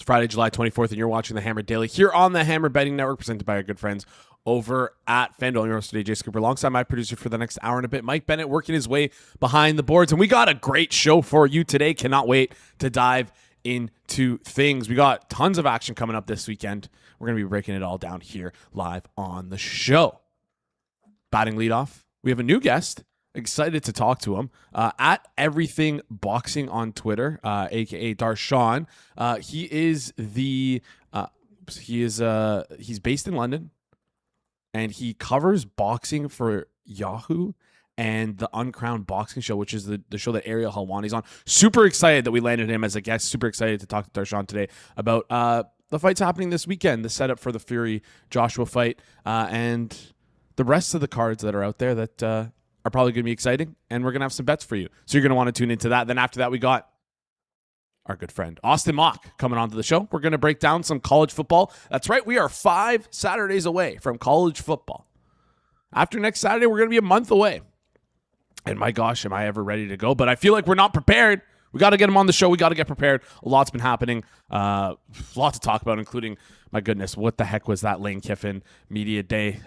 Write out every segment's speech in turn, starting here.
Friday, July 24th, and you're watching the Hammer Daily here on the Hammer Betting Network, presented by our good friends over at FanDuel. I'm your host today, Jay Scooper, alongside my producer for the next hour and a bit, Mike Bennett, working his way behind the boards. And we got a great show for you today. Cannot wait to dive into things. We got tons of action coming up this weekend. We're going to be breaking it all down here live on the show. Batting leadoff, we have a new guest. Excited to talk to him at Everything Boxing on Twitter, aka Darshan. He's based in London, and he covers boxing for Yahoo and the Uncrowned Boxing Show, which is the show that Ariel Helwani's on. Super excited that we landed him as a guest. Super excited to talk to Darshan today about the fights happening this weekend, the setup for the Fury Joshua fight, and the rest of the cards that are out there that are probably going to be exciting, and we're going to have some bets for you. So you're going to want to tune into that. Then after that, we got our good friend Austin Mock coming onto the show. We're going to break down some college football. That's right. We are 5 Saturdays away from college football. After next Saturday, we're going to be a month away. And my gosh, am I ever ready to go? But I feel like we're not prepared. We got to get him on the show. We got to get prepared. A lot's been happening. A lot to talk about, including, my goodness, what the heck was that Lane Kiffin media day?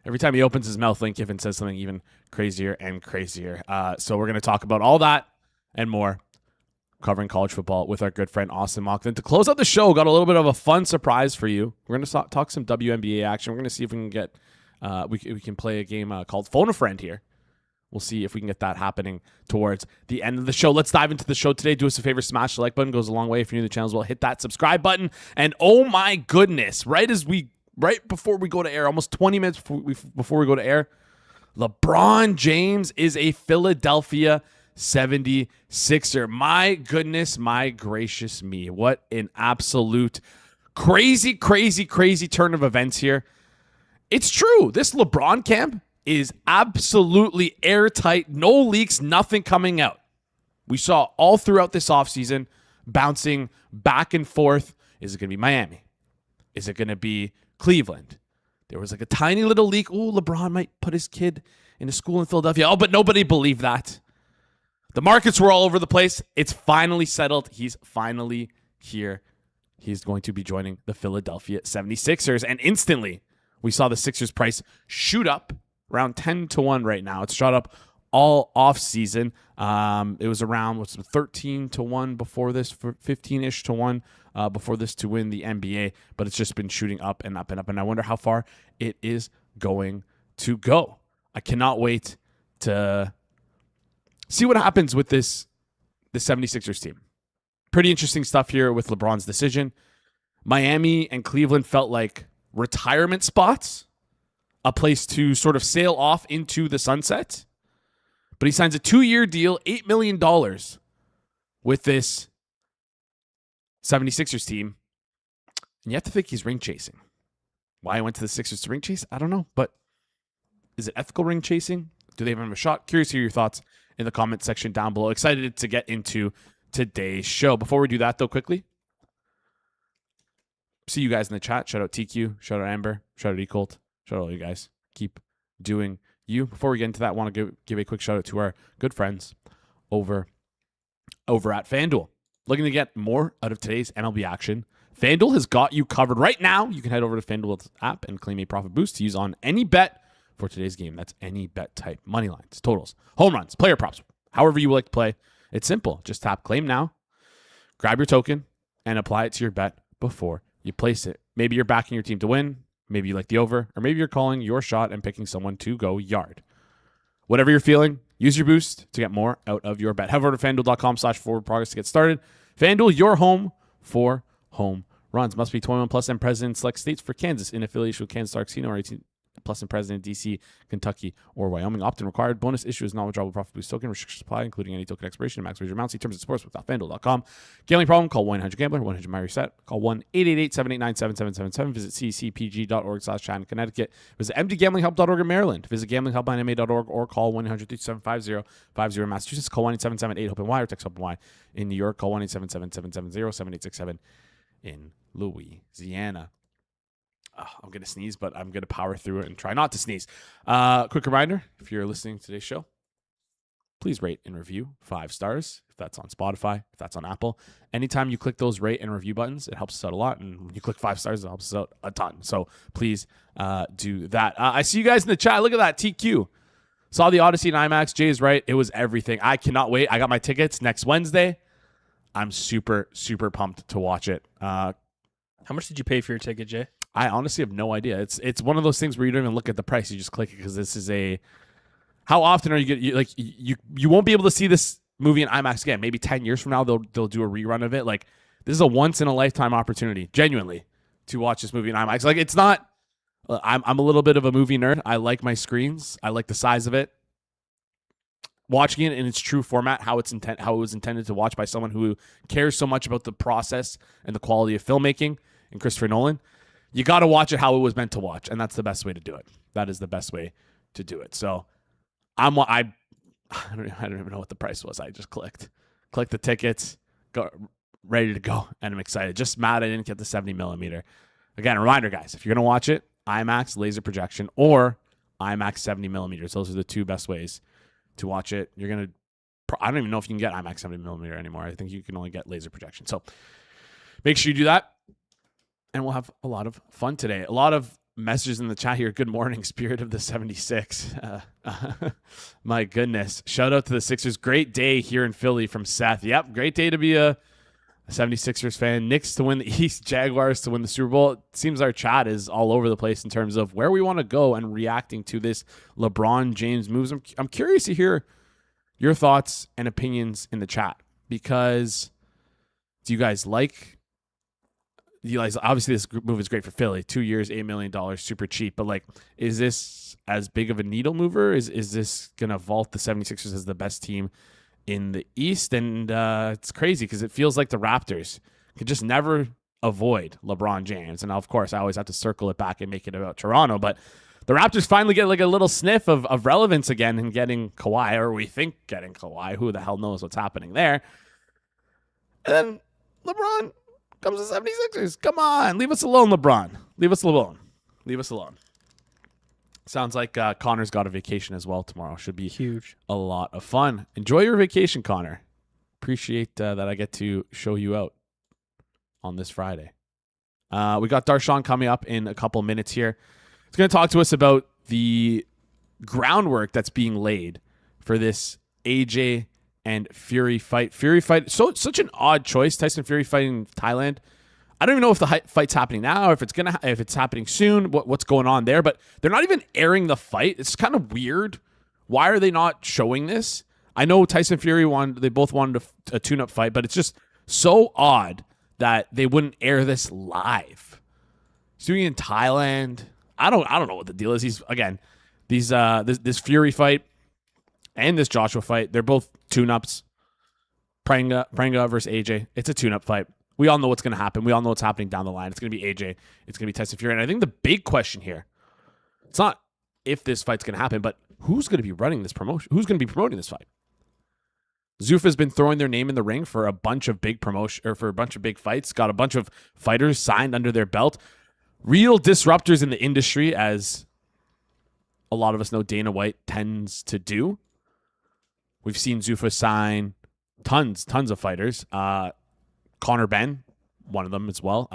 Every time he opens his mouth, Lane Kiffin says something even crazier and crazier. So we're going to talk about all that and more, covering college football with our good friend Austin Mock. Then to close out the show, got a little bit of a fun surprise for you. We're going to talk some WNBA action. We're going to see if we can get we can play a game called Phone a Friend here. We'll see if we can get that happening towards the end of the show. Let's dive into the show today. Do us a favor, smash the like button. Goes a long way. If you're new to the channel as well, hit that subscribe button. And oh my goodness, right before we go to air, almost 20 minutes before we go to air, LeBron James is a Philadelphia 76er. My goodness, my gracious me. What an absolute crazy turn of events here. It's true. This LeBron camp is absolutely airtight. No leaks, nothing coming out. We saw all throughout this offseason bouncing back and forth. Is it going to be Miami? Is it going to be Cleveland? There was like a tiny little leak. Oh, LeBron might put his kid in a school in Philadelphia. Oh, but nobody believed that. The markets were all over the place. It's finally settled. He's finally here. He's going to be joining the Philadelphia 76ers. And instantly, we saw the Sixers price shoot up around 10-1 right now. It's shot up all off season. It was around 13-1 before this, 15-ish to 1 before this to win the NBA, but it's just been shooting up and up and up. And I wonder how far it is going to go. I cannot wait to see what happens with the 76ers team. Pretty interesting stuff here with LeBron's decision. Miami and Cleveland felt like retirement spots, a place to sort of sail off into the sunset. But he signs a 2-year deal, $8 million with this 76ers team. And you have to think he's ring chasing. Why he went to the Sixers to ring chase, I don't know. But is it ethical ring chasing? Do they even have a shot? Curious to hear your thoughts in the comment section down below. Excited to get into today's show. Before we do that, though, quickly, see you guys in the chat. Shout out TQ. Shout out Amber. Shout out eColt. Shout out all you guys. Keep doing you. Before we get into that, I want to give a quick shout out to our good friends over at FanDuel. Looking to get more out of today's MLB action? FanDuel has got you covered right now. You can head over to FanDuel's app and claim a profit boost to use on any bet for today's game. That's any bet type. Money lines, totals, home runs, player props, however you like to play. It's simple. Just tap claim now, grab your token, and apply it to your bet before you place it. Maybe you're backing your team to win. Maybe you like the over, or maybe you're calling your shot and picking someone to go yard. Whatever you're feeling, use your boost to get more out of your bet. Head over to FanDuel.com/forwardprogress to get started. FanDuel, your home for home runs. Must be 21 plus and present in select states. For Kansas, in affiliation with Kansas Star Casino, or 18 plus and present in DC, Kentucky, or Wyoming. Opt-in required. Bonus issue is non-withdrawable profit boost token. Restrictions apply, including any token expiration and max wager amount. See terms and sportsbook. FanDuel.com. Gambling problem? Call 1-800-GAMBLER. 1-800-MY-RESET. Call 1-888-789-7777. Visit ccpg.org/Chat in Connecticut. Visit mdgamblinghelp.org in Maryland. Visit gamblinghelplinema.org or call 1-800-327-5050 in Massachusetts. Call 1-877-8-HOPE-NY or text HOPE-NY in New York. Call 1-877-770-7867 in Louisiana. I'm going to sneeze, but I'm going to power through it and try not to sneeze. Quick reminder, if you're listening to today's show, please rate and review 5 stars if that's on Spotify, if that's on Apple. Anytime you click those rate and review buttons, it helps us out a lot. And when you click 5 stars, it helps us out a ton. So please do that. I see you guys in the chat. Look at that. TQ. Saw the Odyssey and IMAX. Jay's right. It was everything. I cannot wait. I got my tickets next Wednesday. I'm super, super pumped to watch it. How much did you pay for your ticket, Jay? I honestly have no idea. It's one of those things where you don't even look at the price. You just click it because this is a... How often are you won't be able to see this movie in IMAX again? Maybe 10 years from now, they'll do a rerun of it. Like, this is a once-in-a-lifetime opportunity, genuinely, to watch this movie in IMAX. Like, it's not... I'm a little bit of a movie nerd. I like my screens. I like the size of it. Watching it in its true format, how it was intended to watch by someone who cares so much about the process and the quality of filmmaking, and Christopher Nolan, you got to watch it how it was meant to watch, and that's the best way to do it. That is the best way to do it. So I don't even know what the price was. I just clicked the tickets, go ready to go, and I'm excited. Just mad I didn't get the 70 millimeter. Again, a reminder, guys, if you're gonna watch it, IMAX laser projection or IMAX 70 millimeters. Those are the two best ways to watch it. I don't even know if you can get IMAX 70 millimeter anymore. I think you can only get laser projection. So make sure you do that, and we'll have a lot of fun today. A lot of messages in the chat here. Good morning, Spirit of the 76. My goodness. Shout out to the Sixers. Great day here in Philly from Seth. Yep, great day to be a 76ers fan. Knicks to win the East, Jaguars to win the Super Bowl. It seems our chat is all over the place in terms of where we want to go and reacting to this LeBron James moves. I'm curious to hear your thoughts and opinions in the chat, because do you guys obviously this move is great for Philly. 2 years, $8 million, super cheap. But like, is this as big of a needle mover? Is this going to vault the 76ers as the best team in the East? And it's crazy because it feels like the Raptors could just never avoid LeBron James. And of course, I always have to circle it back and make it about Toronto. But the Raptors finally get like a little sniff of relevance again in getting Kawhi, or we think getting Kawhi. Who the hell knows what's happening there? And then LeBron comes to 76ers. Come on. Leave us alone, LeBron. Leave us alone. Leave us alone. Sounds like Connor's got a vacation as well tomorrow. Should be huge. A lot of fun. Enjoy your vacation, Connor. Appreciate that I get to show you out on this Friday. We got Darshan coming up in a couple minutes here. He's going to talk to us about the groundwork that's being laid for this AJ and Fury fight. Such an odd choice. Tyson Fury fighting Thailand. I don't even know if the fight's happening now, or if it's happening soon. What's going on there? But they're not even airing the fight. It's kind of weird. Why are they not showing this? I know Tyson Fury they both wanted a tune-up fight, but it's just so odd that they wouldn't air this live. He's doing it in Thailand. I don't know what the deal is. This Fury fight and this Joshua fight, they're both tune-ups. Pranga versus AJ. It's a tune-up fight. We all know what's going to happen. We all know what's happening down the line. It's going to be AJ. It's going to be Tyson Fury. And I think the big question here, it's not if this fight's going to happen, but who's going to be running this promotion? Who's going to be promoting this fight? Zuffa's been throwing their name in the ring for a bunch of big fights. Got a bunch of fighters signed under their belt. Real disruptors in the industry, as a lot of us know Dana White tends to do. We've seen Zuffa sign tons of fighters. Conor Benn, one of them as well.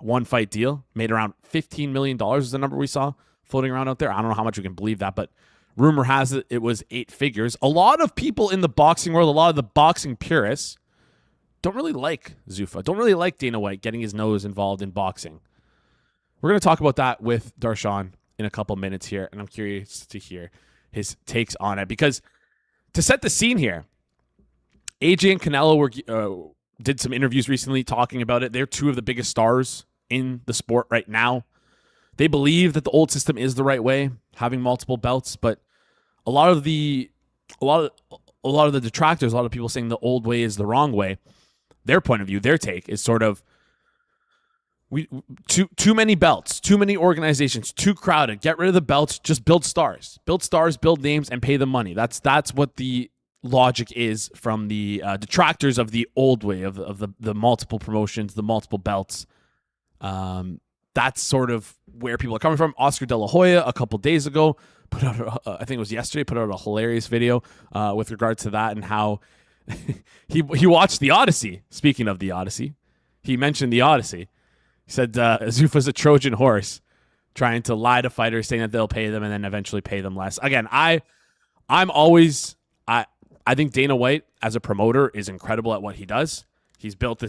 One fight deal, made around $15 million is the number we saw floating around out there. I don't know how much we can believe that, but rumor has it was 8 figures. A lot of people in the boxing world, a lot of the boxing purists, don't really like Zuffa, don't really like Dana White getting his nose involved in boxing. We're going to talk about that with Darshan in a couple minutes here, and I'm curious to hear his takes on it, because to set the scene here, AJ and Canelo did some interviews recently talking about it. They're two of the biggest stars in the sport right now. They believe that the old system is the right way, having multiple belts, but a lot of the detractors, a lot of people saying the old way is the wrong way. Their point of view, their take is sort of too many belts, too many organizations, too crowded. Get rid of the belts, just build stars, build names, and pay them money. That's what the logic is from the detractors of the old way of the multiple promotions, the multiple belts. That's sort of where people are coming from. Oscar De La Hoya a couple days ago put out, I think it was yesterday, put out a hilarious video with regard to that and how he watched The Odyssey. Speaking of The Odyssey, he mentioned The Odyssey. He said Zuffa's a Trojan horse trying to lie to fighters, saying that they'll pay them and then eventually pay them less. Again, I think Dana White as a promoter is incredible at what he does. He's built the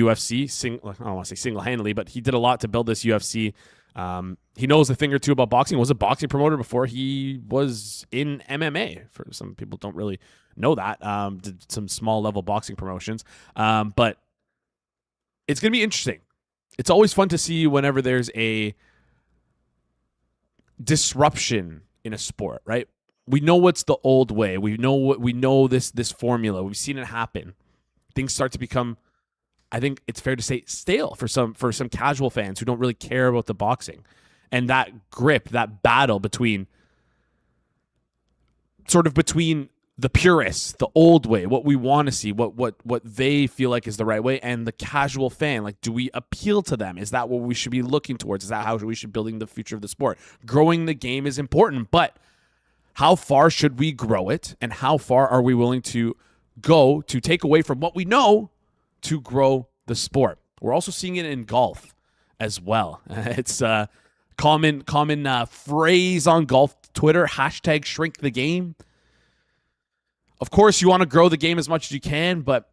UFC, I don't want to say single-handedly, but he did a lot to build this UFC. He knows a thing or two about boxing. He was a boxing promoter before he was in MMA. For some people don't really know that. Did some small-level boxing promotions. But it's going to be interesting. It's always fun to see whenever there's a disruption in a sport, right? We know what's the old way. We know this formula. We've seen it happen. Things start to become, I think it's fair to say, stale for some casual fans who don't really care about the boxing. And that grip, that battle between the purists, the old way, what we want to see, what they feel like is the right way, and the casual fan. Like, do we appeal to them? Is that what we should be looking towards? Is that how we should be building the future of the sport? Growing the game is important, but how far should we grow it, and how far are we willing to go to take away from what we know to grow the sport? We're also seeing it in golf as well. It's a common phrase on golf Twitter, hashtag shrink the game. Of course, you want to grow the game as much as you can, but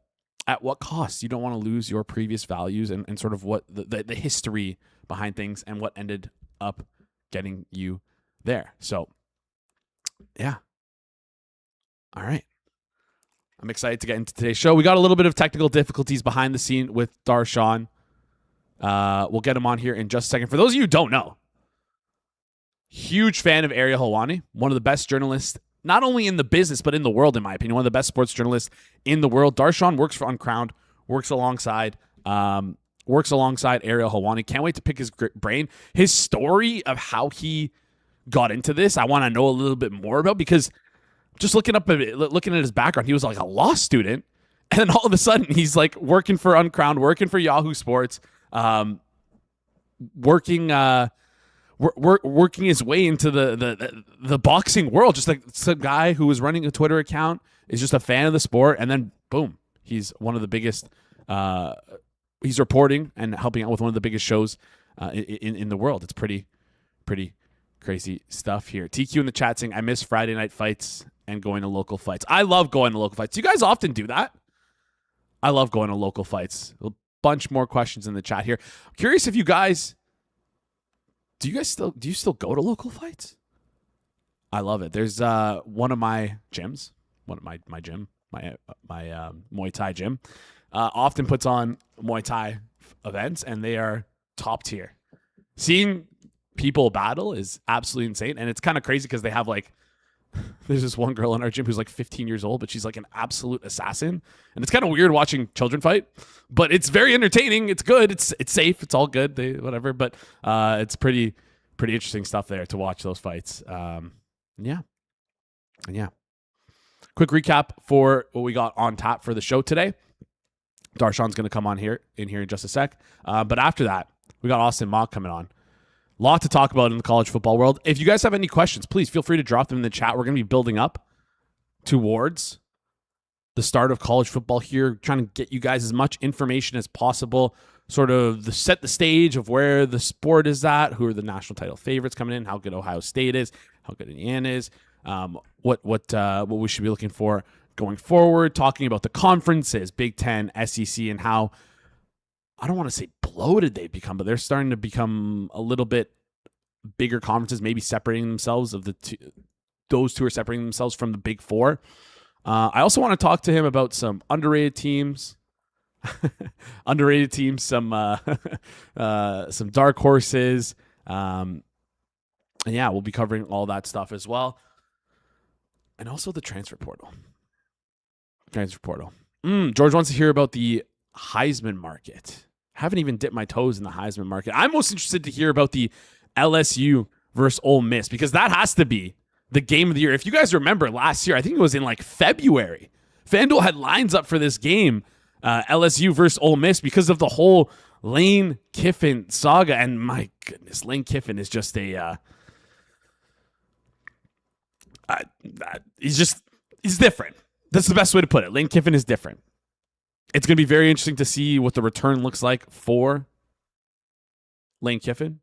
at what cost? You don't want to lose your previous values and sort of what the history behind things and what ended up getting you there. So, yeah. All right. I'm excited to get into today's show. We got a little bit of technical difficulties behind the scene with Darshan. We'll get him on here in just a second. For those of you who don't know, huge fan of Ariel Helwani, one of the best journalists, not only in the business, but in the world, in my opinion. One of the best sports journalists in the world. Darshan works for Uncrowned, works alongside Ariel Helwani. Can't wait to pick his brain. His story of how he got into this, I want to know a little bit more about, because just looking at his background, he was like a law student, and then all of a sudden he's like working for Uncrowned, working for Yahoo Sports, working his way into the boxing world. Just like some guy who was running a Twitter account is just a fan of the sport, and then boom, he's one of the biggest. He's reporting and helping out with one of the biggest shows in the world. It's pretty crazy stuff here. TQ in the chat saying, I miss Friday night fights and going to local fights. I love going to local fights. Do you guys often do that? I love going to local fights. A bunch more questions in the chat here. I'm curious if you guys, do you still go to local fights? I love it. There's one of my gyms, my Muay Thai gym, often puts on Muay Thai events, and they are top tier. Seeing people battle is absolutely insane, and it's kind of crazy because they have like, there's this one girl in our gym who's like 15 years old, but she's like an absolute assassin, and it's kind of weird watching children fight, but it's very entertaining. It's good. It's safe. It's all good. Whatever, but it's pretty interesting stuff there to watch those fights. Yeah. Quick recap for what we got on tap for the show today. Darshan's going to come on here in just a sec, but after that, we got Austin Mock coming on. Lot to talk about in the college football world. If you guys have any questions, please feel free to drop them in the chat. We're going to be building up towards the start of college football here, trying to get you guys as much information as possible, sort of set the stage of where the sport is at, who are the national title favorites coming in, how good Ohio State is, how good Indiana is, what we should be looking for going forward, talking about the conferences, Big Ten, SEC, and how, I don't want to say bloated they've become, but they're starting to become a little bit bigger conferences, maybe separating themselves of the two. Those two are separating themselves from the Big Four. I also want to talk to him about some underrated teams, some dark horses. And yeah, we'll be covering all that stuff as well. And also the transfer portal. George wants to hear about the Heisman market. Haven't even dipped my toes in the Heisman market. I'm most interested to hear about the LSU versus Ole Miss, because that has to be the game of the year. If you guys remember last year, I think it was in like February, FanDuel had lines up for this game, LSU versus Ole Miss, because of the whole Lane Kiffin saga. And my goodness, Lane Kiffin is just he's different. That's the best way to put it. Lane Kiffin is different. It's going to be very interesting to see what the return looks like for Lane Kiffin.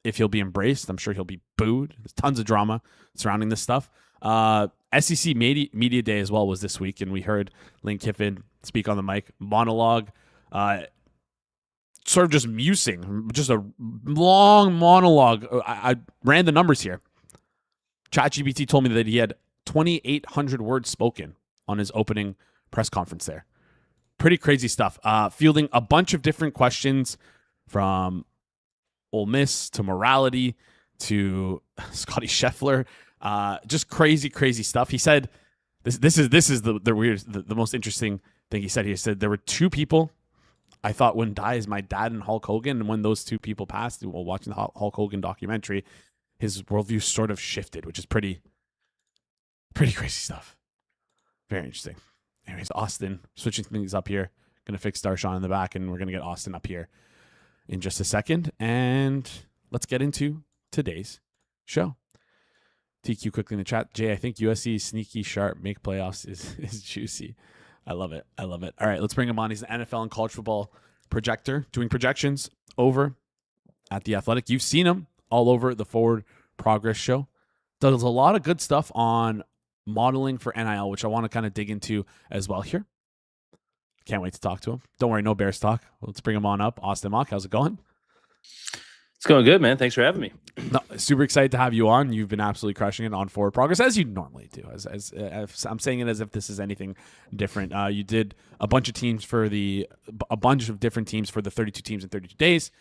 If he'll be embraced, I'm sure he'll be booed. There's tons of drama surrounding this stuff. SEC Media Day as well was this week, and we heard Lane Kiffin speak on the mic, monologue, sort of just musing, just a long monologue. I ran the numbers here. ChatGPT told me that he had 2,800 words spoken on his opening press conference there. Pretty crazy stuff. Fielding a bunch of different questions from Ole Miss to morality to Scotty Scheffler. Just crazy stuff. He said, this is the weird, the most interesting thing he said. He said, there were two people I thought wouldn't die is my dad and Hulk Hogan. And when those two people passed while watching the Hulk Hogan documentary, his worldview sort of shifted, which is pretty crazy stuff. Very interesting. Anyways, Austin, switching things up here. Going to fix Darshan in the back, and we're going to get Austin up here in just a second. And let's get into today's show. TQ quickly in the chat. Jay, I think USC sneaky sharp, make playoffs is juicy. I love it. All right, let's bring him on. He's an NFL and college football projector, doing projections over at The Athletic. You've seen him all over the Forward Progress show. Does a lot of good stuff on modeling for NIL, which I want to kind of dig into as well here. Can't wait to talk to him. Don't worry, no Bears talk. Let's bring him on up. Austin Mock, how's it going? It's going good, man. Thanks for having me. No, super excited to have you on. You've been absolutely crushing it on Forward Progress, as you normally do. As I'm saying it as if this is anything different. You did a bunch of different teams for the 32 teams in 32 days.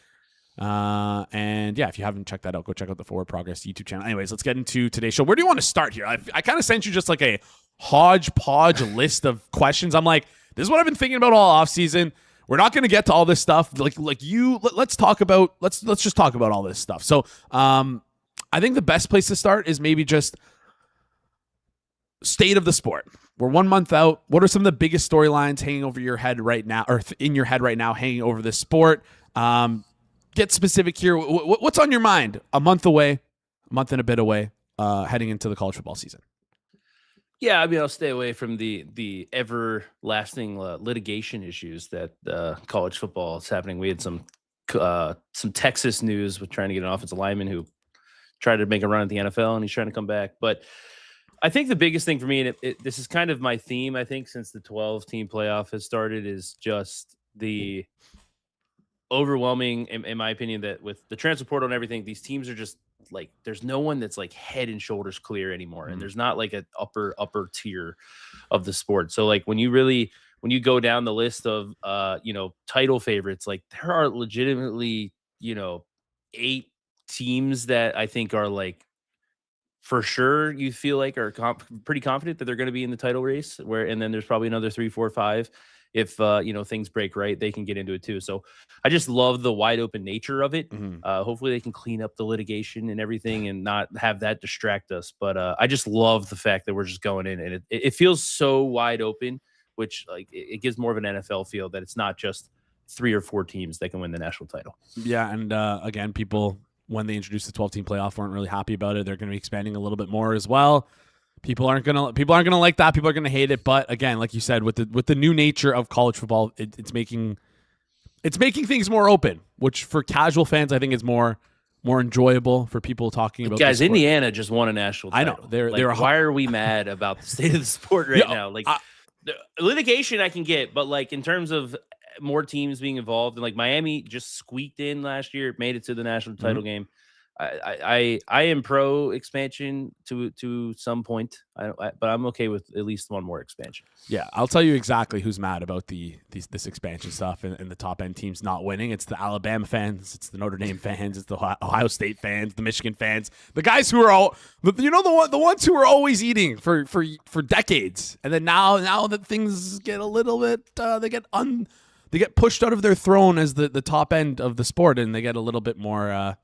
And yeah, if you haven't checked that out, go check out the Forward Progress YouTube channel. Anyways, let's get into today's show. Where do you want to start here? I kind of sent you just like a hodgepodge list of questions. I'm like, this is what I've been thinking about all offseason. We're not going to get to all this stuff. Let's just talk about all this stuff. So, I think the best place to start is maybe just state of the sport. We're 1 month out. What are some of the biggest storylines hanging over your head right now, or in your head right now, hanging over this sport? Get specific here. What's on your mind? A month away, a month and a bit away, heading into the college football season. Yeah, I mean, I'll stay away from the everlasting litigation issues that college football is happening. We had some Texas news with trying to get an offensive lineman who tried to make a run at the NFL, and he's trying to come back. But I think the biggest thing for me, and this is kind of my theme, I think, since the 12-team playoff has started, is just the overwhelming, in my opinion, that with the transfer portal and everything, these teams are just like, there's no one that's like head and shoulders clear anymore. And there's not like an upper tier of the sport. So like when you go down the list of, title favorites, like there are legitimately, 8 teams that I think are like, for sure, you feel like are pretty confident that they're going to be in the title race, and then there's probably another 3, 4, 5. If things break right, they can get into it too. So I just love the wide open nature of it. Mm-hmm. Hopefully they can clean up the litigation and everything and not have that distract us. But I just love the fact that we're just going in, and it feels so wide open, which like it gives more of an NFL feel that it's not just 3 or 4 teams that can win the national title. Yeah, and again, people, when they introduced the 12-team playoff, weren't really happy about it. They're going to be expanding a little bit more as well. People aren't gonna like that. People are gonna hate it. But again, like you said, with the new nature of college football, it's making things more open, which for casual fans I think is more enjoyable. For people talking about guys, Indiana just won a national title. I know they're why are we mad about the state of the sport now? Like the litigation I can get, but like in terms of more teams being involved, and like Miami just squeaked in last year, made it to the national title game. I am pro expansion to some point, but I'm okay with at least one more expansion. Yeah, I'll tell you exactly who's mad about this expansion stuff and the top end teams not winning. It's the Alabama fans, it's the Notre Dame fans, it's the Ohio State fans, the Michigan fans, the guys who are all the ones who are always eating for decades, and then now that things get a little bit they get pushed out of their throne as the top end of the sport, and they get a little bit more.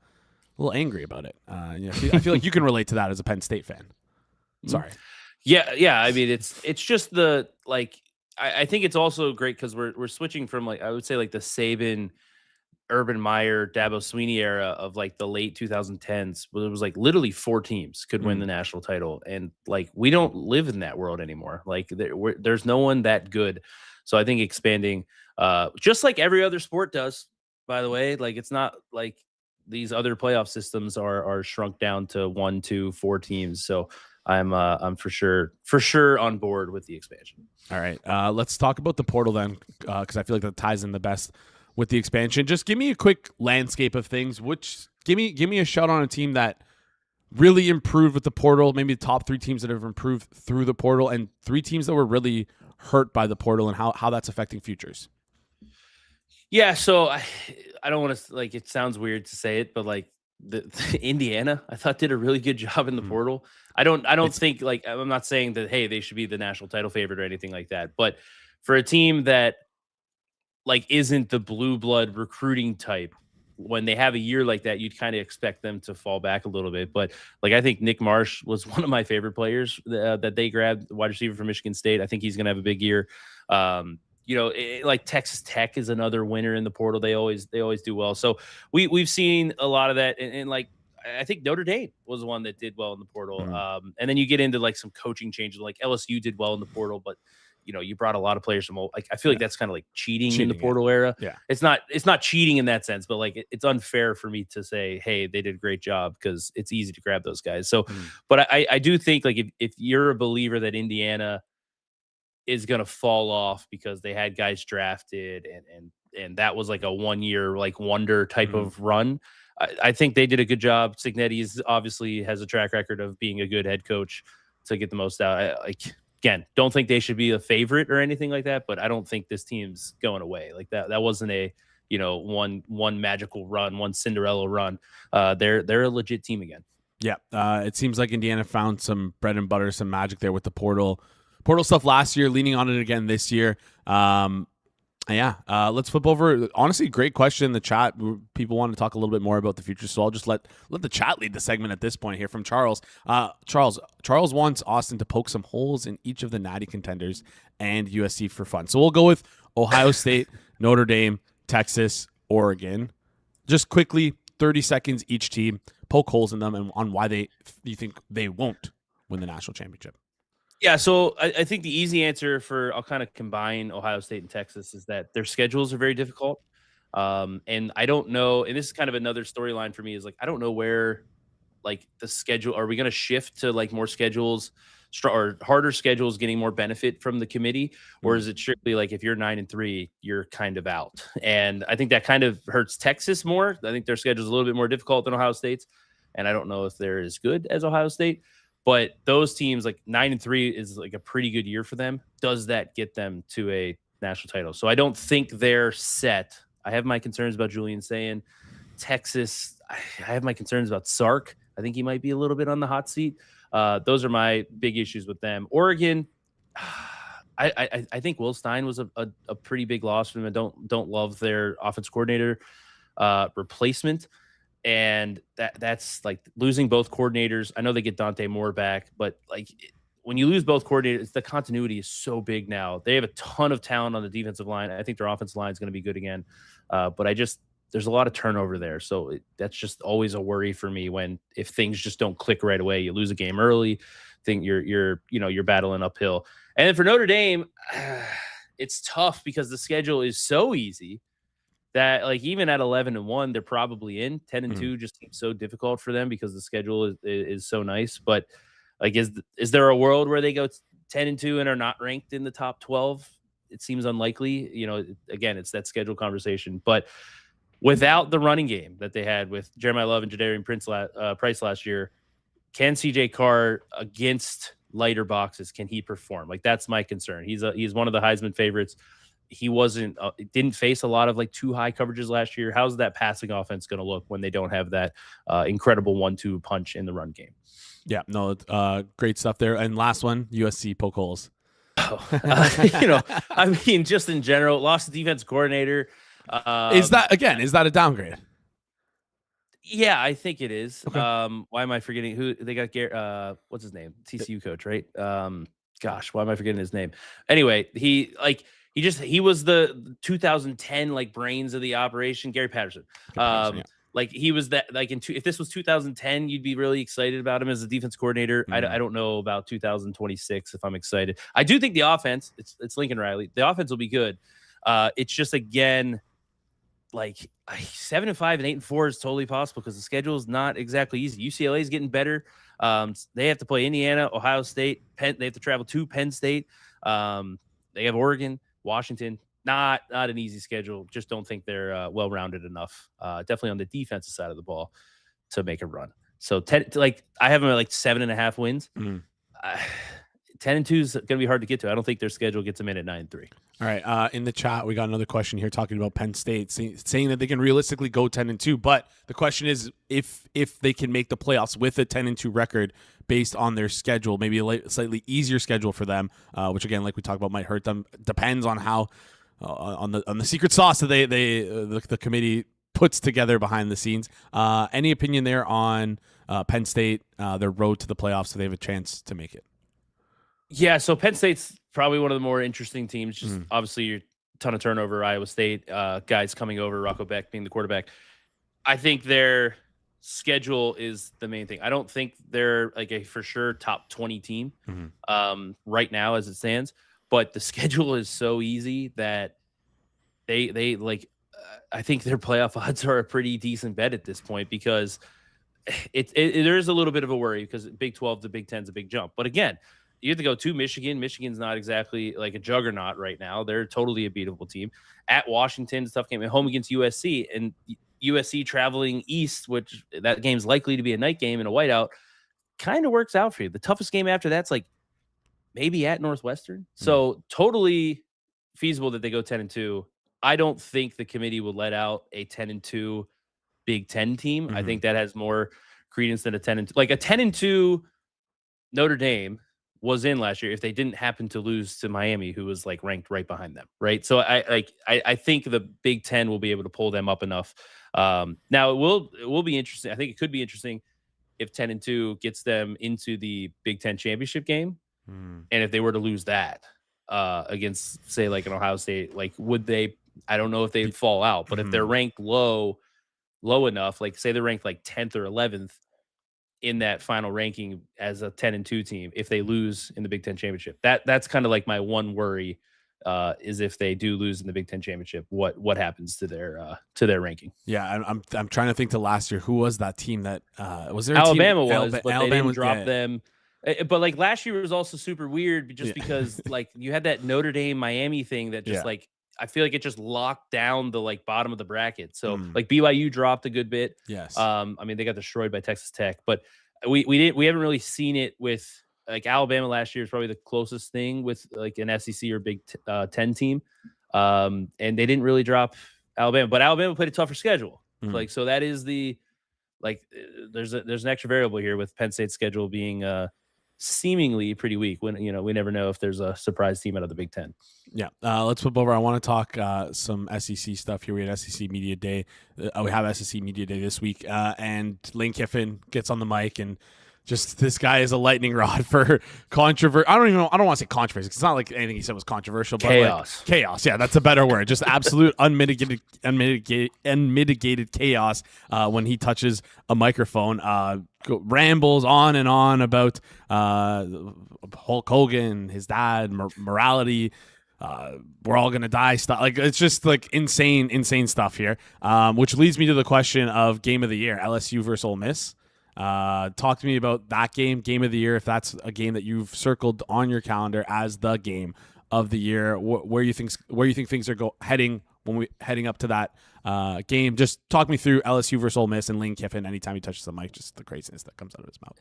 A little angry about it. I feel like you can relate to that as a Penn State fan. Sorry. Yeah. I mean, it's just the like I think it's also great because we're switching from like I would say like the Saban, Urban Meyer, Dabo Sweeney era of like the late 2010s, where it was like literally 4 teams could win the national title, and like we don't live in that world anymore. Like there's no one that good. So I think expanding, just like every other sport does, by the way, like it's not like these other playoff systems are shrunk down to 1, 2, 4 teams. So I'm for sure on board with the expansion. All right, let's talk about the portal then, because I feel like that ties in the best with the expansion. Just give me a quick landscape of things. Give me a shout on a team that really improved with the portal. Maybe the top 3 teams that have improved through the portal, and 3 teams that were really hurt by the portal, and how that's affecting futures. Yeah, so I don't want to like it sounds weird to say it, but like the Indiana, I thought did a really good job in the portal. I don't think like I'm not saying that hey they should be the national title favorite or anything like that, but for a team that like isn't the blue blood recruiting type, when they have a year like that, you'd kind of expect them to fall back a little bit. But like I think Nick Marsh was one of my favorite players that they grabbed, wide receiver from Michigan State. I think he's going to have a big year. Like Texas Tech is another winner in the portal. They always do well. So we've seen a lot of that, and like I think Notre Dame was one that did well in the portal. And then you get into like some coaching changes, like LSU did well in the portal, but you brought a lot of players from like I feel like that's kind of like cheating in the portal era. Yeah, it's not cheating in that sense, but like it's unfair for me to say, hey, they did a great job because it's easy to grab those guys. So, but I do think like if you're a believer that Indiana is going to fall off because they had guys drafted and that was like a 1 year like wonder type of run. I think they did a good job. Signetti obviously has a track record of being a good head coach to get the most out. Again, don't think they should be a favorite or anything like that, but I don't think this team's going away. Like that wasn't a one magical run, one Cinderella run. They're a legit team again. Yeah, it seems like Indiana found some bread and butter, some magic there with the portal stuff last year, leaning on it again this year. Let's flip over. Honestly, great question in the chat. People want to talk a little bit more about the future, so I'll just let the chat lead the segment at this point here from Charles. Charles wants Austin to poke some holes in each of the natty contenders and USC for fun. So we'll go with Ohio State, Notre Dame, Texas, Oregon. Just quickly, 30 seconds each team. Poke holes in them and on why you think they won't win the national championship. Yeah, so I think the easy answer I'll kind of combine Ohio State and Texas is that their schedules are very difficult. And I don't know, and this is kind of another storyline for me is like, I don't know where like the schedule, are we going to shift to like more schedules or harder schedules getting more benefit from the committee? Or is it strictly like, if you're 9-3, you're kind of out? And I think that kind of hurts Texas more. I think their schedule is a little bit more difficult than Ohio State's. And I don't know if they're as good as Ohio State. But those teams, like 9-3 is like a pretty good year for them. Does that get them to a national title? So I don't think they're set. I have my concerns about Julian Sayin. Texas, I have my concerns about Sark. I think he might be a little bit on the hot seat. Those are my big issues with them. Oregon, I think Will Stein was a pretty big loss for them. I don't love their offense coordinator replacement. And that's like losing both coordinators. I know they get Dante Moore back, but like when you lose both coordinators, the continuity is so big now. They have a ton of talent on the defensive line. I think their offensive line is going to be good again. But there's a lot of turnover there. So that's just always a worry for me if things just don't click right away. You lose a game early, think you're battling uphill. And then for Notre Dame, it's tough because the schedule is so easy that like even at 11-1, they're probably in. 10-2 just seems so difficult for them because the schedule is so nice. But like, is there a world where they go 10-2 and are not ranked in the top 12? It seems unlikely. Again, it's that schedule conversation. But without the running game that they had with Jeremiah Love and Jadarian Price last year, can CJ Carr against lighter boxes, can he perform? Like that's my concern. He's one of the Heisman favorites. He didn't face a lot of like too high coverages last year. How's that passing offense going to look when they don't have that incredible 1-2 punch in the run game? Yeah, no, great stuff there. And last one, USC poke holes. I mean, just in general, lost the defense coordinator. Is that a downgrade? Yeah, I think it is. Okay. Why am I forgetting who they got? What's his name? TCU coach, right? gosh, why am I forgetting his name? Anyway, he was the 2010 like brains of the operation, Gary Patterson. Like he was that like if this was 2010, you'd be really excited about him as a defense coordinator. I don't know about 2026 if I'm excited. I do think the offense, it's Lincoln Riley. The offense will be good. It's just again like 7-5 and 8-4 is totally possible because the schedule is not exactly easy. UCLA is getting better. They have to play Indiana, Ohio State, Penn. They have to travel to Penn State. They have Oregon, Washington. Not an easy schedule. Just don't think they're well-rounded enough. Definitely on the defensive side of the ball to make a run. So 10, like I have them at like 7.5 wins. 10-2 is going to be hard to get to. I don't think their schedule gets them in at 9-3. All right. In the chat, we got another question here talking about Penn State, saying that they can realistically go 10-2. But the question is if they can make the playoffs with a 10-2 record based on their schedule, maybe a slightly easier schedule for them, which again, like we talked about, might hurt them. Depends on how on the secret sauce that the committee puts together behind the scenes. Any opinion there on Penn State, their road to the playoffs, so they have a chance to make it? Yeah, so Penn State's probably one of the more interesting teams. Just obviously, your ton of turnover. Iowa State guys coming over. Rocco Beck being the quarterback. I think their schedule is the main thing. I don't think they're like a for sure top 20 team right now as it stands. But the schedule is so easy that they like. I think their playoff odds are a pretty decent bet at this point because there is a little bit of a worry because Big 12 to Big 10 is a big jump. But again, you have to go to Michigan. Michigan's not exactly like a juggernaut right now. They're totally a beatable team. At Washington, tough game. At home against USC, and USC traveling east, which that game's likely to be a night game and a whiteout, kind of works out for you. The toughest game after that's like maybe at Northwestern. So totally feasible that they go 10-2. I don't think the committee will let out a 10-2 Big 10 team. I think that has more credence than a 10-2. Like a 10-2 Notre Dame was in last year if they didn't happen to lose to Miami, who was like ranked right behind them, right? So I think the Big 10 will be able to pull them up enough. Now it will be interesting. I think it could be interesting if 10-2 gets them into the Big 10 championship game, and if they were to lose that against, say, like an Ohio State, like would they? I don't know if they'd fall out, but if they're ranked low enough, like say they're ranked like 10th or 11th. In that final ranking as a 10-2 team, if they lose in the Big 10 championship, that's kind of like my one worry is if they do lose in the Big 10 championship, what happens to their ranking? Yeah, I'm trying to think to last year. Who was that team that was there? Alabama team? was, but Alabama they didn't drop them. But like last year was also super weird just because like you had that Notre Dame Miami thing that just like I feel like it just locked down the like bottom of the bracket. So like BYU dropped a good bit. Yes. I mean they got destroyed by Texas Tech, but we haven't really seen it with like Alabama last year is probably the closest thing with like an SEC or Big 10 team. And they didn't really drop Alabama, but Alabama played a tougher schedule. Like so that is the like there's an extra variable here with Penn State's schedule being seemingly pretty weak when we never know if there's a surprise team out of the Big 10. Yeah, let's flip over. I want to talk some SEC stuff here. We had SEC Media Day. We have SEC Media Day this week, and Lane Kiffin gets on the mic and just this guy is a lightning rod for controversy. I don't want to say controversy. It's not like anything he said was controversial, but chaos. Like, chaos. Yeah, that's a better word. Just absolute unmitigated chaos when he touches a microphone. Rambles on and on about Hulk Hogan, his dad, morality. We're all gonna die stuff. Like it's just like insane stuff here. Which leads me to the question of game of the year: LSU versus Ole Miss. Talk to me about that game of the year. If that's a game that you've circled on your calendar as the game of the year, where you think things are heading when we heading up to that game. Just talk me through LSU versus Ole Miss and Lane Kiffin. Anytime he touches the mic, just the craziness that comes out of his mouth.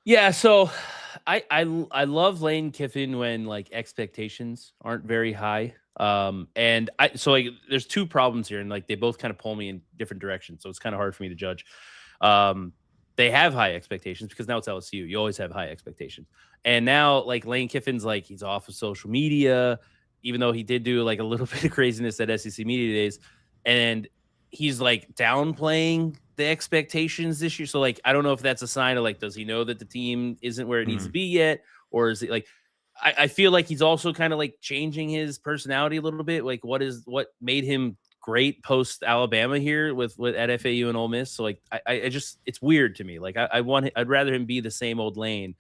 Yeah, so I love Lane Kiffin when like expectations aren't very high. And there's two problems here, and like they both kind of pull me in different directions, so it's kind of hard for me to judge. They have high expectations because now it's LSU. You always have high expectations, and now like Lane Kiffin's like he's off of social media, even though he did do like a little bit of craziness at SEC Media Days, and he's like downplaying the expectations this year. So like, I don't know if that's a sign of like, does he know that the team isn't where it needs to be yet? Or is it like, I feel like he's also kind of like changing his personality a little bit. Like what made him great post Alabama here with at FAU and Ole Miss. So like I just it's weird to me. Like I'd rather him be the same old Lane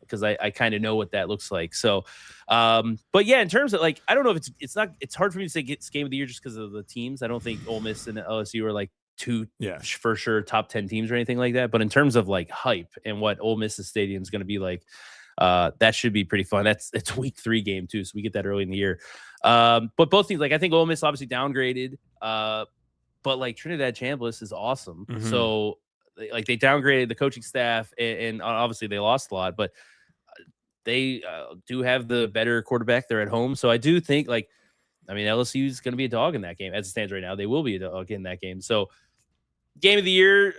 because I kind of know what that looks like. So but yeah, in terms of like I don't know if it's hard for me to say it's game of the year just because of the teams. I don't think Ole Miss and LSU are like two for sure top 10 teams or anything like that. But in terms of like hype and what Ole Miss's stadium is going to be like, that should be pretty fun. It's week 3 game too, so we get that early in the year. But both teams, like I think Ole Miss obviously downgraded, but like Trinidad Chambliss is awesome. Mm-hmm. So like they downgraded the coaching staff, and obviously they lost a lot, but they do have the better quarterback. They're at home, so I do think like I mean LSU is going to be a dog in that game as it stands right now. They will be a dog in that game. So game of the year,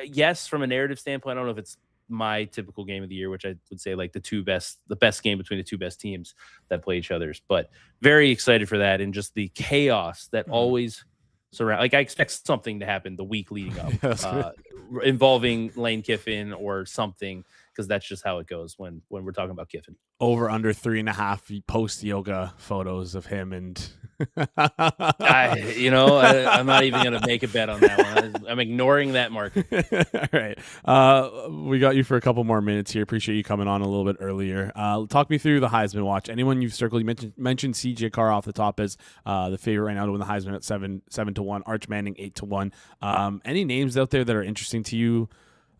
yes, from a narrative standpoint, I don't know if it's my typical game of the year, which I would say like the best game between the two best teams that play each other's, but very excited for that. And just the chaos that always surround, like I expect something to happen the week leading up, involving Lane Kiffin or something. Because that's just how it goes when we're talking about Kiffin. Over under 3.5 post yoga photos of him and I'm not even gonna make a bet on that one. I'm ignoring that market. All right. We got you for a couple more minutes here. Appreciate you coming on a little bit earlier. Talk me through the Heisman watch. Anyone you've circled, you mentioned CJ Carr off the top as the favorite right now to win the Heisman at 7-1, Arch Manning 8-1. Any names out there that are interesting to you?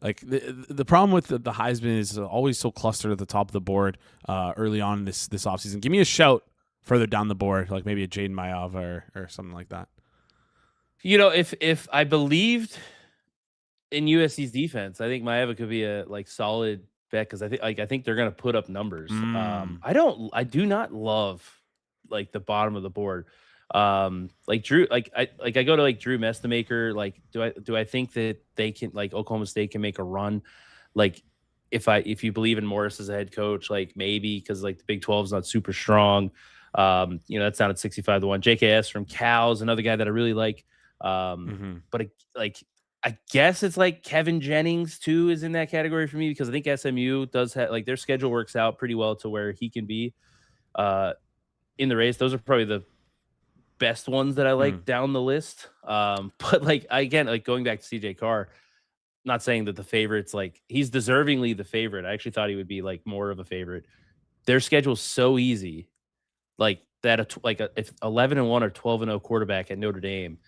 Like the problem with the Heisman is always so clustered at the top of the board early on this offseason. Give me a shout further down the board, like maybe a Jaden Mayava or something like that. You know, if I believed in USC's defense, I think Mayava could be a like solid bet because I think they're gonna put up numbers. I do not love like the bottom of the board. Like Drew, I go to like Drew Mestamaker. Like, do I think that they can like Oklahoma State can make a run? Like, if you believe in Morris as a head coach, like maybe because like the Big 12 is not super strong. That's down at 65-1. JKS from Cal's another guy that I really like. But I guess it's like Kevin Jennings too is in that category for me because I think SMU does have like their schedule works out pretty well to where he can be in the race. Those are probably the best ones that I like down the list. But like again, like going back to CJ Carr, not saying that the favorite's like he's deservingly the favorite. I actually thought he would be like more of a favorite. Their schedule's so easy, like that. If 11-1 or 12-0 quarterback at Notre Dame,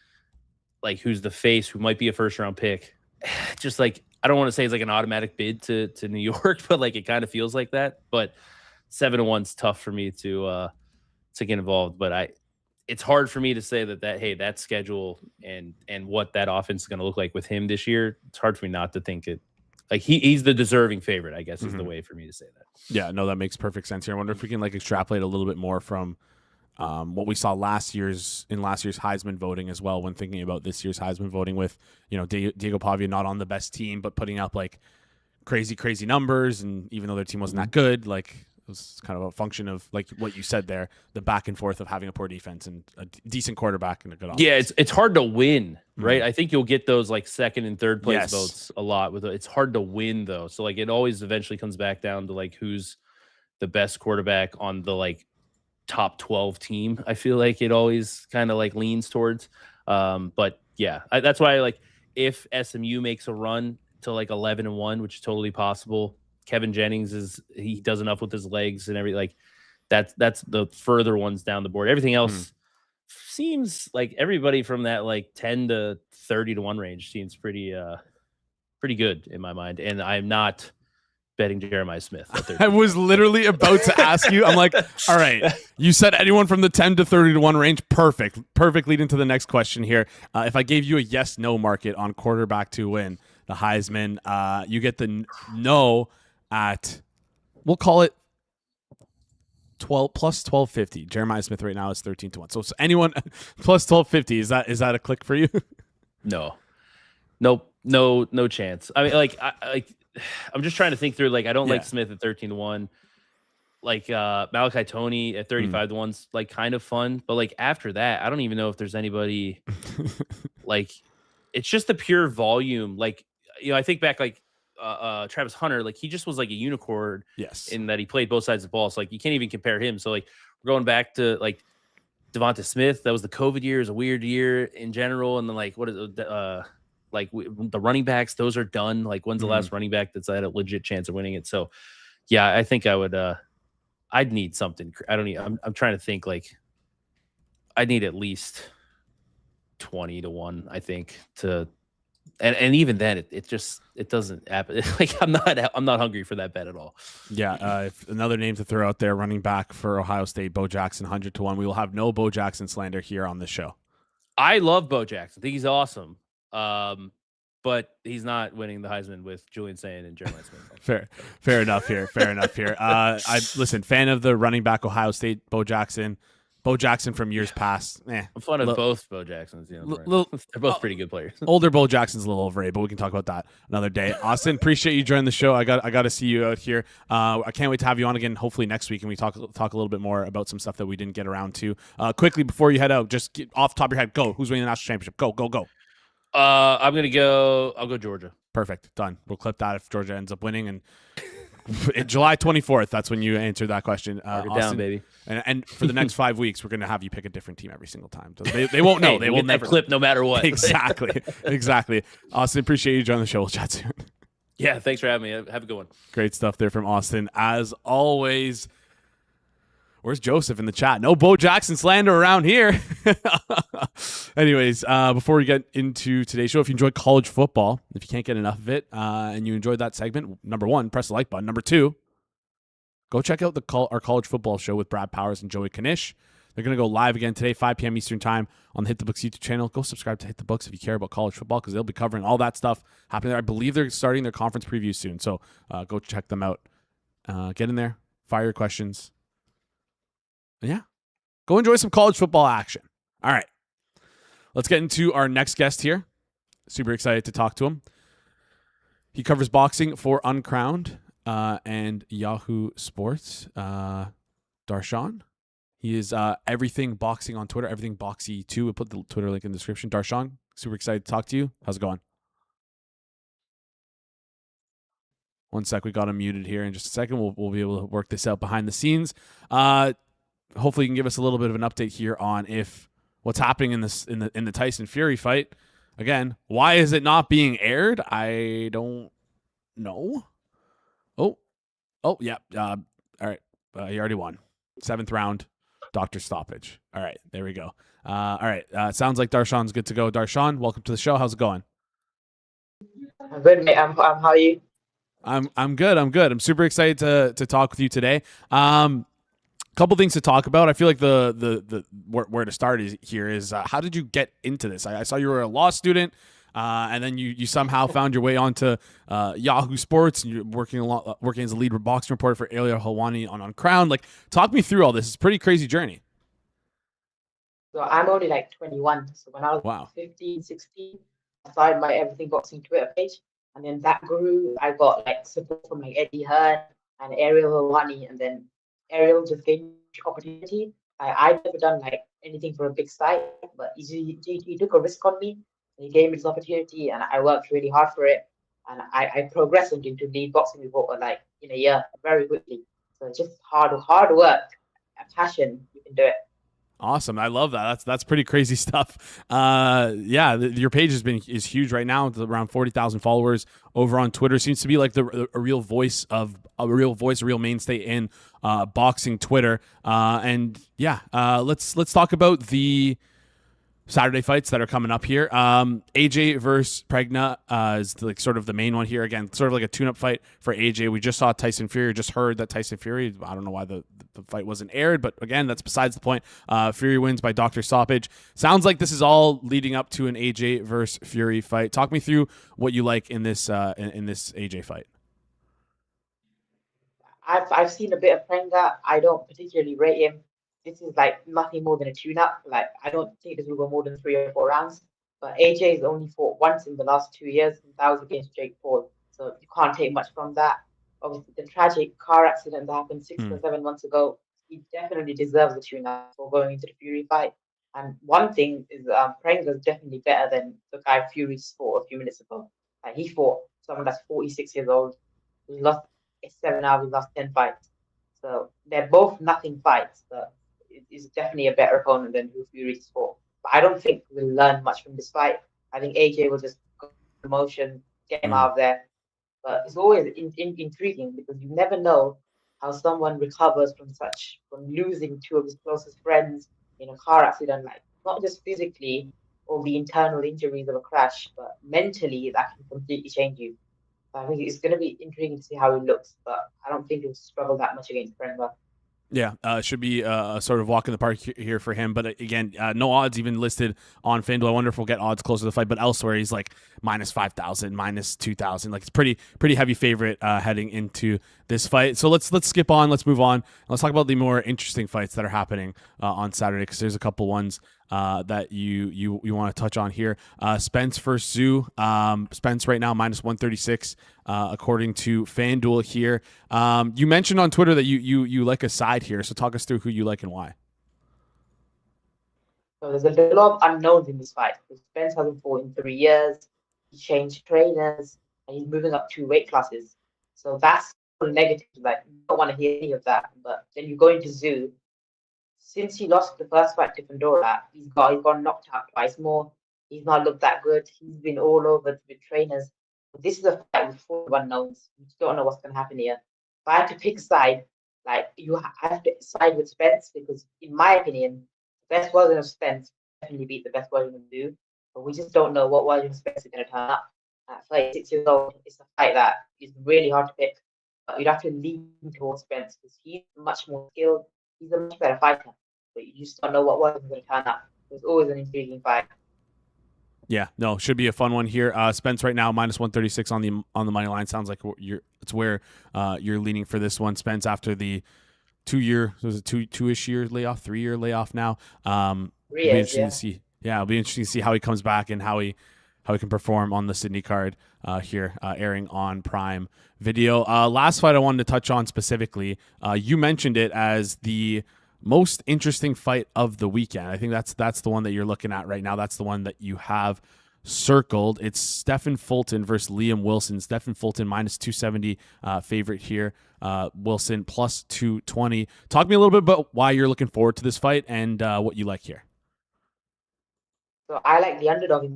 like who's the face, who might be a first round pick, just like I don't want to say it's like an automatic bid to New York, but like it kind of feels like that. But 7-1's tough for me to get involved. But it's hard for me to say that schedule and what that offense is going to look like with him this year. It's hard for me not to think it. Like he's the deserving favorite, I guess, is the way for me to say that. Yeah, no, that makes perfect sense here. I wonder if we can like extrapolate a little bit more from what we saw last year's Heisman voting as well when thinking about this year's Heisman voting with, Diego Pavia not on the best team, but putting up like crazy numbers. And even though their team wasn't that good, like it was kind of a function of like what you said there, the back and forth of having a poor defense and a decent quarterback and a good offense. Yeah, it's hard to win, right? I think you'll get those like second and third place votes a lot. It's hard to win though. So like it always eventually comes back down to like who's the best quarterback on the like top 12 team. I feel like it always kind of like leans towards. But yeah, that's why like if SMU makes a run to like 11-1, which is totally possible. Kevin Jennings he does enough with his legs and everything. Like that's the further ones down the board. Everything else seems like everybody from that like 10 to 30-1 range seems pretty good in my mind. And I'm not betting Jeremiah Smith. I was literally about to ask you. I'm like, all right, you said anyone from the 10 to 30-1 range. Perfect lead into the next question here. If I gave you a yes/no market on quarterback to win the Heisman, you get the no at, we'll call it 12 plus 1250. Jeremiah Smith right now is 13-1. So anyone plus 1250, is that a click for you? No chance. I mean, like I'm just trying to think through. Like I don't like Smith at 13-1. Like Malachi Toney at 35-1's like kind of fun, but like after that, I don't even know if there's anybody. Like it's just the pure volume. Like I think back like Travis Hunter, like he just was like a unicorn Yes. in that he played both sides of the ball. So like you can't even compare him. So like we're going back to like Devonta Smith. That was the COVID year. It was a weird year in general. And then like what is the running backs? Those are done. Like when's the last running back that's had a legit chance of winning it? So yeah, I think I would. I'd need something. I don't need. I'm trying to think. Like I'd need at least 20-1. I think to. And even then, it doesn't happen. Like I'm not hungry for that bet at all. Yeah, if another name to throw out there, running back for Ohio State, Bo Jackson, 100-1. We will have no Bo Jackson slander here on this show. I love Bo Jackson. I think he's awesome. But he's not winning the Heisman with Julian Sayin and Jeremiah Smith. Fair enough here. I listen, fan of the running back Ohio State, Bo Jackson. Bo Jackson from years past. I'm fond of both Bo Jacksons. You know, they're both pretty good players. Older Bo Jackson's a little overrated, but we can talk about that another day. Austin, appreciate you joining the show. I got to see you out here. I can't wait to have you on again, hopefully next week, and we talk a little bit more about some stuff that we didn't get around to. Quickly before you head out, just get off the top of your head, go. Who's winning the national championship? Go. I'll go Georgia. Perfect. Done. We'll clip that if Georgia ends up winning, and July 24th, that's when you answer that question. Mark it down, baby. And for the next 5 weeks, we're going to have you pick a different team every single time. So they won't know. They will never clip no matter what. Exactly. Austin, appreciate you joining the show. We'll chat soon. Yeah, thanks for having me. Have a good one. Great stuff there from Austin. As always, where's Joseph in the chat? No Bo Jackson slander around here. Anyways, before we get into today's show, if you enjoyed college football, if you can't get enough of it, and you enjoyed that segment, number one, press the like button. Number two, go check out our college football show with Brad Powers and Joey Kanish. They're going to go live again today, 5 p.m. Eastern time on the Hit the Books YouTube channel. Go subscribe to Hit the Books if you care about college football, because they'll be covering all that stuff happening there. I believe they're starting their conference preview soon, so go check them out. Get in there, fire your questions. Yeah, go enjoy some college football action. All right, let's get into our next guest here. Super excited to talk to him. He covers boxing for Uncrowned and Yahoo Sports. Darshan. He is everything boxing on Twitter, everything boxy2. We'll put the Twitter link in the description. Darshan, super excited to talk to you. How's it going? One sec, we got him muted here in just a second. We'll be able to work this out behind the scenes. Hopefully you can give us a little bit of an update here on what's happening in the Tyson Fury fight. Again, why is it not being aired? I don't know. Oh, yeah. All right. He already won. 7th round, doctor stoppage. All right, there we go. All right. Sounds like Darshan's good to go. Darshan, welcome to the show. How's it going? I'm good, mate. How are you? I'm good. I'm super excited to talk with you today. Couple things to talk about. I feel like the where to start is how did you get into this? I saw you were a law student, and then you somehow found your way onto Yahoo Sports, and you're working as a lead boxing reporter for Ariel Helwani on Crown. Like, talk me through all this. It's a pretty crazy journey. So I'm only like 21. So when I was 15, 16, I started my Everything Boxing Twitter page, and then that grew. I got like support from like Eddie Hearn and Ariel Helwani, and then Ariel just gave me opportunity. I've never done like anything for a big site, but he took a risk on me. He gave me this opportunity, and I worked really hard for it. And I progressed into lead boxing reporter like in a year, very quickly. So it's just hard work, a passion. You can do it. Awesome. I love that. That's pretty crazy stuff. Your page is huge right now. It's around 40,000 followers over on Twitter. Seems to be like a real voice, a real mainstay in boxing Twitter. Let's talk about the Saturday fights that are coming up here. AJ versus Pregna is like sort of the main one here. Again, sort of like a tune-up fight for AJ. We just saw Tyson Fury. Just heard that Tyson Fury, I don't know why the fight wasn't aired, but again, that's besides the point. Fury wins by doctor stoppage. Sounds like this is all leading up to an AJ versus Fury fight. Talk me through what you like in this AJ fight. I've seen a bit of Prenga. I don't particularly rate him. This is like nothing more than a tune-up. Like, I don't think this will go more than 3 or 4 rounds. But AJ has only fought once in the last 2 years, and that was against Jake Paul. So you can't take much from that. Obviously, the tragic car accident that happened 6 or 7 months ago, he definitely deserves a tune-up for going into the Fury fight. And one thing is Prenga is definitely better than the guy Fury fought a few minutes ago. He fought someone that's 46 years old. He's lost 7 out, he's lost 10 fights. So they're both nothing fights, but it's definitely a better opponent than who Fury's fought. But I don't think we'll learn much from this fight. I think AJ will just go through the motion, get him out of there. But it's always intriguing because you never know how someone recovers from losing two of his closest friends in a car accident, like not just physically or the internal injuries of a crash, but mentally that can completely change you. I think it's going to be intriguing to see how he looks, but I don't think he'll struggle that much against Brendan. Yeah, should be a sort of walk in the park here for him. But again, no odds even listed on FanDuel. I wonder if we'll get odds closer to the fight. But elsewhere, he's like minus 5,000, minus 2,000. Like it's pretty heavy favorite heading into this fight. So let's skip on. Let's move on. Let's talk about the more interesting fights that are happening on Saturday, because there's a couple ones that you want to touch on here. Spence versus Zoo. Spence right now minus 136 according to FanDuel here. You mentioned on Twitter that you like a side here, so talk us through who you like and why. So there's a lot of unknowns in this fight. Spence hasn't fought in 3 years. He changed trainers and he's moving up 2 weight classes. So that's negative. Like you don't want to hear any of that. But then you go into Zoo. Since he lost the first fight to Pandora, he's got knocked out twice more. He's not looked that good. He's been all over with trainers. But this is a fight with 4 unknowns. You just don't know what's going to happen here. If I had to pick a side, like you have to side with Spence because, in my opinion, the best version of Spence definitely beat the best version of Zoo. But we just don't know what version of Spence is going to turn up. At 36 years old, it's a fight that is really hard to pick. But you'd have to lean towards Spence because he's much more skilled. He's a much better fighter, but you just don't know what was going to turn up. It's always an intriguing fight. Yeah, no, should be a fun one here. Spence right now minus 136 on the money line. Sounds like it's where you're leaning for this one. Spence after the 2-year, was it two-ish year layoff, 3-year layoff now. It'll be interesting to see. Yeah, it'll be interesting to see how he comes back and how he can perform on the Sydney card here, airing on Prime Video. Last fight I wanted to touch on specifically. You mentioned it as the most interesting fight of the weekend. I think that's the one that you're looking at right now. That's the one that you have circled. It's Stephen Fulton versus Liam Wilson. Stephen Fulton minus 270 favorite here. Wilson plus 220. Talk to me a little bit about why you're looking forward to this fight and what you like here. So I like the underdog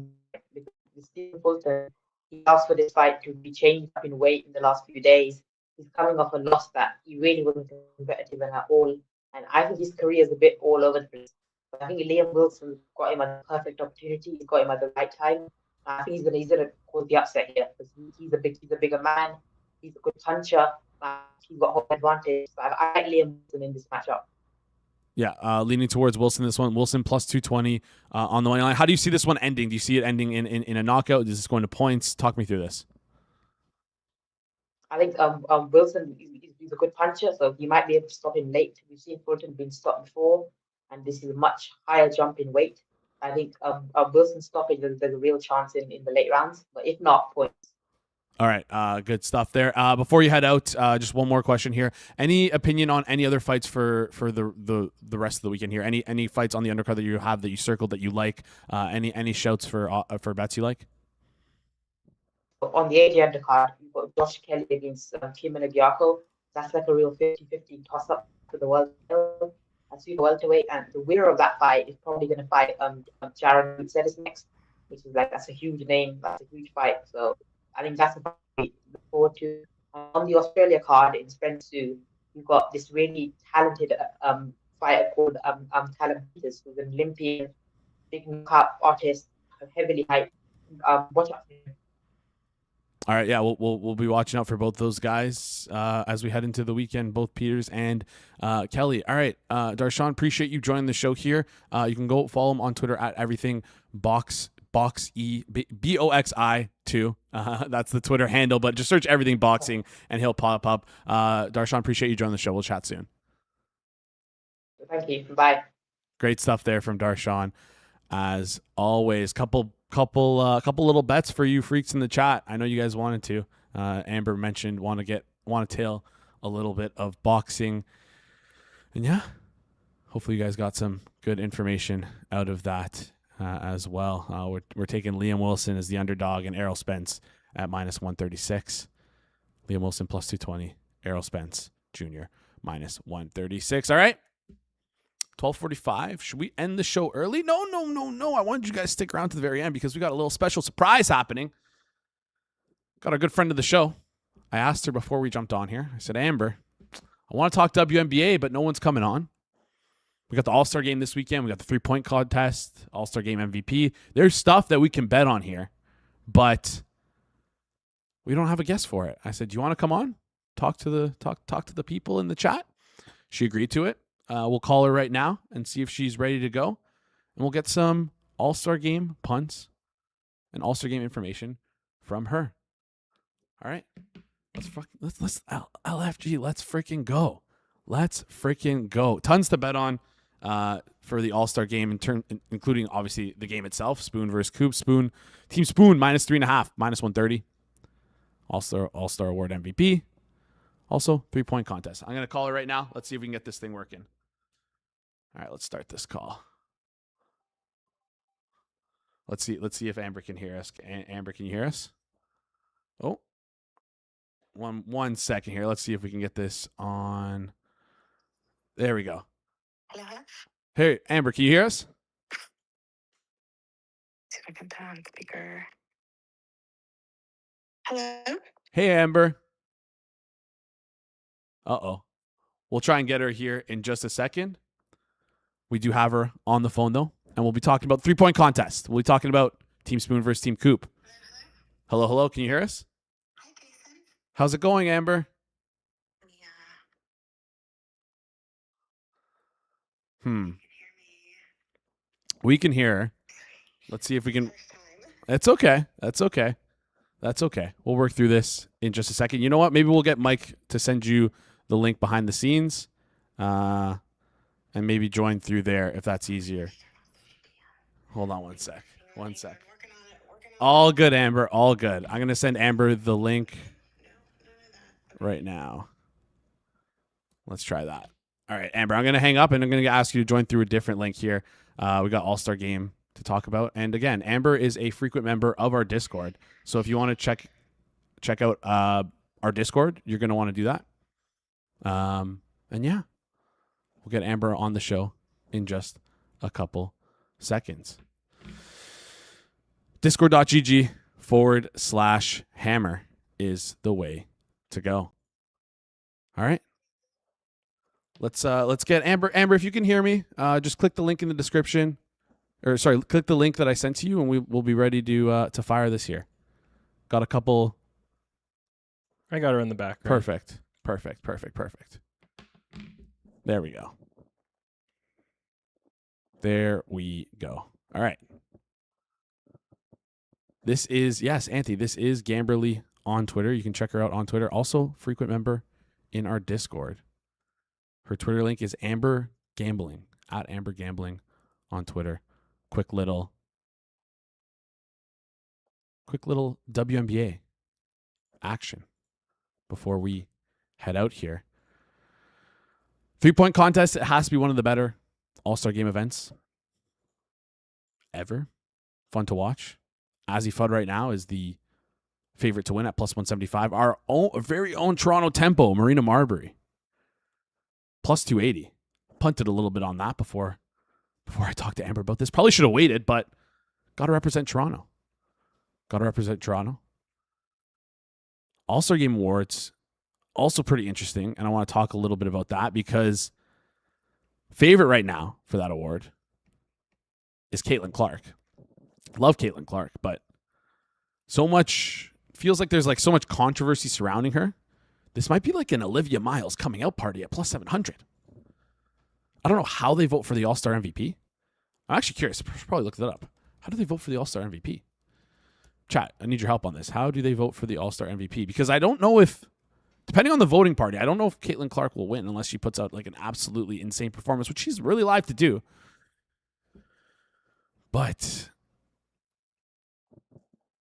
because Stephen Fulton, he asked for this fight to be changed up in weight in the last few days. He's coming off a loss that he really wasn't competitive in at all. And I think his career is a bit all over the place. But I think Liam Wilson got him at the perfect opportunity. He got him at the right time. I think he's gonna cause the upset here because he's a bigger man. He's a good puncher. He's got home advantage. So I like Liam Wilson in this matchup. Yeah, leaning towards Wilson this one. Wilson plus 220 on the money line. How do you see this one ending? Do you see it ending in a knockout? Is this going to points? Talk me through this. I think Wilson is a good puncher, so he might be able to stop him late. We've seen Fulton being stopped before, and this is a much higher jump in weight. I think Wilson stoppage, there's a real chance in the late rounds, but if not, points. All right, good stuff there. Before you head out, just one more question here. Any opinion on any other fights for the rest of the weekend here? Any fights on the undercard that you have that you circled that you like? Any shouts for bets you like? On the AJ undercard, you've got Josh Kelly against Kim Agyako. That's like a real 50-50 toss-up for the world title. That's super welterweight, and the winner of that fight is probably going to fight Jaron Woods next, which is that's a huge name. That's a huge fight. So I think that's a fight to look forward to. On the Australia card in Spence, you've got this really talented fighter called Callum Peters, who's an Olympian, big knockout artist, heavily hyped. Watch out for him. All right, yeah, we'll be watching out for both those guys as we head into the weekend, both Peters and Kelly. All right, Darshan, appreciate you joining the show here. You can go follow him on Twitter at everythingboxi, BOXI2. That's the Twitter handle, but just search everything boxing and he'll pop up. Darshan, appreciate you joining the show. We'll chat soon. Thank you. Bye. Great stuff there from Darshan, as always. Couple little bets for you freaks in the chat. I know you guys wanted to. Amber mentioned want to tail a little bit of boxing, and yeah, hopefully you guys got some good information out of that as well. We're taking Liam Wilson as the underdog and Errol Spence at minus 136. Liam Wilson plus 220. Errol Spence Jr. minus 136. All right. 12:45. Should we end the show early? No. I wanted you guys to stick around to the very end because we got a little special surprise happening. Got a good friend of the show. I asked her before we jumped on here. I said, Amber, I want to talk WNBA, but no one's coming on. We got the All-Star game this weekend. We got the 3-point contest, All-Star game MVP. There's stuff that we can bet on here, but we don't have a guest for it. I said, do you want to come on? Talk to the people in the chat. She agreed to it. We'll call her right now and see if she's ready to go. And we'll get some All-Star game punts and All-Star game information from her. All right. Let's LFG. Let's freaking go. Let's freaking go. Tons to bet on for the All-Star game, including obviously the game itself. Spoon versus Coop. Team Spoon minus 3.5, minus 130. All-Star Award MVP. Also, 3-point contest. I'm going to call her right now. Let's see if we can get this thing working. All right, let's start this call. Let's see if Amber can hear us. Amber, can you hear us? Oh. One second here. Let's see if we can get this on. There we go. Hello? Hey, Amber, can you hear us? See if I can turn on speaker. Hello? Hey, Amber. Uh-oh. We'll try and get her here in just a second. We do have her on the phone, though, and we'll be talking about 3-point contest. We'll be talking about Team Spoon versus Team Coop. Hello. Can you hear us? Hi, Jason. How's it going, Amber? Yeah. Hmm. You can hear me. We can hear her. Let's see if we can. First time. That's okay. We'll work through this in just a second. You know what? Maybe we'll get Mike to send you the link behind the scenes and maybe join through there if that's easier. Hold on one sec. Working on it. All good, Amber. All good. I'm going to send Amber the link No, none of that. right now. Let's try that. All right, Amber, I'm going to hang up and I'm going to ask you to join through a different link here. We got All-Star Game to talk about. And again, Amber is a frequent member of our Discord. So if you want to check out our Discord, you're going to want to do that. And yeah, we'll get Amber on the show in just a couple seconds. Discord.gg/hammer is the way to go. All right. Let's get Amber. Amber, if you can hear me, just click the link in the description. Click the link that I sent to you, and we'll be ready to fire this here. Got a couple. I got her in the back. Right? Perfect. There we go. All right. This is, yes, Auntie, this is Gamberly on Twitter. You can check her out on Twitter. Also, frequent member in our Discord. Her Twitter link is Amber Gambling, at Amber Gambling on Twitter. Quick little WNBA action before we head out here. 3-point contest, it has to be one of the better All-Star Game events ever. Fun to watch. Azzy Fudd right now is the favorite to win at plus 175. Our very own Toronto Tempo, Marina Marbury, plus 280. Punted a little bit on that before I talked to Amber about this. Probably should have waited, but got to represent Toronto. All-Star Game Awards, also pretty interesting, and I want to talk a little bit about that because favorite right now for that award is Caitlin Clark. Love Caitlin Clark, but feels like there's like so much controversy surrounding her. This might be like an Olivia Miles coming out party at plus 700. I don't know how they vote for the All-Star MVP. I'm actually curious. I should probably look that up. How do they vote for the All-Star MVP? Chat, I need your help on this. How do they vote for the All-Star MVP? Because I don't know if, depending on the voting party, I don't know if Caitlin Clark will win unless she puts out like an absolutely insane performance, which she's really live to do. But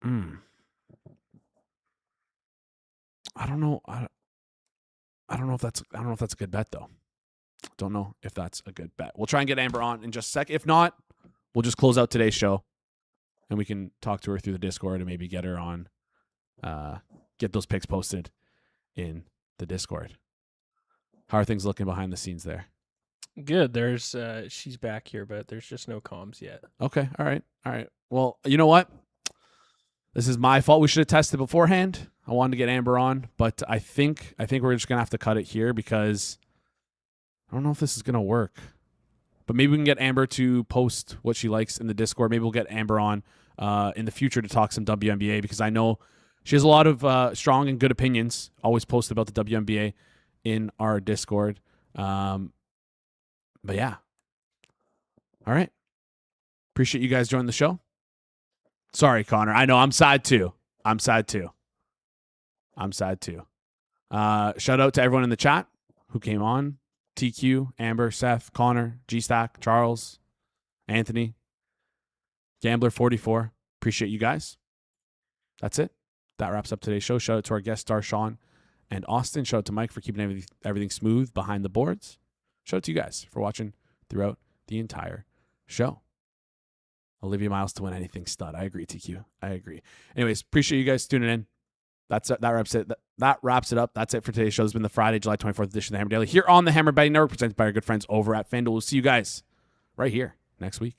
I don't know. I don't know if that's a good bet though. Don't know if that's a good bet. We'll try and get Amber on in just a sec. If not, we'll just close out today's show and we can talk to her through the Discord and maybe get her on get those picks posted in the Discord. How are things looking behind the scenes there? Good. There's she's back here, but there's just no comms yet. Okay. All right. Well, you know what? This is my fault. We should have tested beforehand. I wanted to get Amber on, but I think we're just gonna have to cut it here because I don't know if this is gonna work. But maybe we can get Amber to post what she likes in the Discord. Maybe we'll get Amber on in the future to talk some WNBA because I know she has a lot of strong and good opinions. Always post about the WNBA in our Discord. But yeah. All right. Appreciate you guys joining the show. Sorry, Connor. I know I'm sad too. Shout out to everyone in the chat who came on. TQ, Amber, Seth, Connor, G-Stack, Charles, Anthony, Gambler44. Appreciate you guys. That's it. That wraps up today's show. Shout out to our guests, Darshan and Austin. Shout out to Mike for keeping everything smooth behind the boards. Shout out to you guys for watching throughout the entire show. Olivia Miles to win anything stud. I agree, TQ. I agree. Anyways, appreciate you guys tuning in. That wraps it. That wraps it up. That's it for today's show. This has been the Friday, July 24th edition of the Hammer Daily here on the Hammer Betting Network, presented by our good friends over at FanDuel. We'll see you guys right here next week.